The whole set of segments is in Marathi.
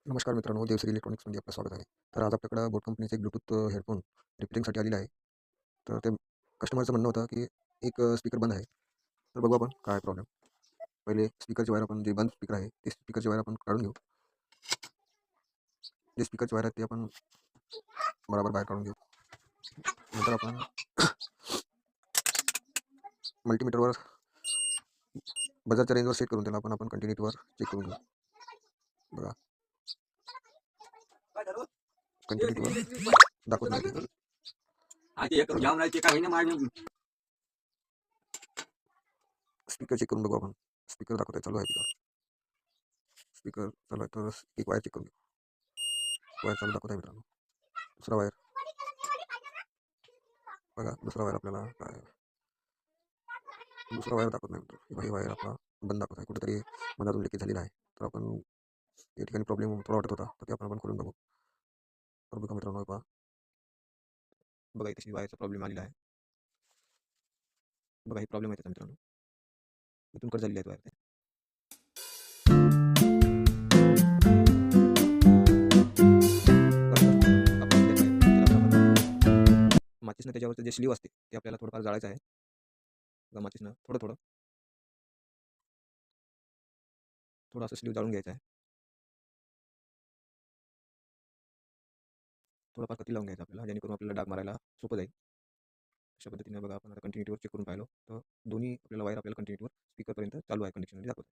नमस्कार मित्रांनो, देवश्री इलेक्ट्रॉनिक्समध्ये आपलं स्वागत आहे. तर आज आपल्याकडं बोट कंपनीचे एक ब्लूटूथ हेडफोन रिपेअरिंगसाठी आलेला आहे. तर ते कस्टमरचं म्हणणं होतं की एक स्पीकर बंद आहे. तर बघू आपण काय प्रॉब्लेम. पहिले स्पीकरची वायर आपण जे बंद स्पीकर आहे ते स्पीकरची वायर आपण काढून घेऊ. जे स्पीकरची वायर आहे ते आपण बरोबर बाहेर काढून घेऊ. नंतर आपण मल्टीमीटरवर बजारच्या रेंजवर सेट करून त्याला आपण कंटिन्यूटीवर चेक करून घेऊ. बघा कंटिन्यूटीवर दाखवत नाही. स्पीकर चेक करून बघू आपण. स्पीकर दाखवत आहे, चालू आहे स्पीकर चालू आहे. तर एक वायर चेक करून घेऊ. वायर चालू दाखवत आहे मित्रांनो. दुसरा वायर बघा, दुसरा वायर आपल्याला काय दुसरा वायर दाखवत नाही मित्र. ही वायर आपला बंद दाखवत आहे, कुठेतरी मधातून लिकेज झालेला आहे. तर आपण या ठिकाणी प्रॉब्लेम थोडा वाटत होता, तर ते आपण खोलून बघू. तर बघा मित्रांनो, बघा इथे वायरचा प्रॉब्लेम आलेला आहे. बघा ही प्रॉब्लेम आहे त्याचा मित्रांनो, इथून कट झालेली आहे वायर. माचीसनं त्याच्यावरचं जे स्लीव असते ते आपल्याला थोडंफार जाळायचं आहे. बघा माचीसनं थोडं असं स्लीव जाळून घ्यायचं आहे. थोडाफार कती लावून घ्यायचं आपल्याला, जेणेकरून आपल्याला डाग मारायला सोपं जाईल. अशा पद्धतीने बघा आपण आता कंटिन्यूटीवर चेक करून पाहिलो तर दोन्ही आपल्याला वायर आपल्याला कंटिन्यूटीवर स्पीकरपर्यंत चालू आहे कंडिशनमध्ये दाखवतो.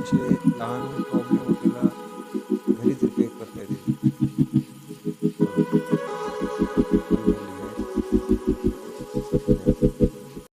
असे लहान प्रॉब्लेम आपल्याला घरीच रिपेअर करता येते.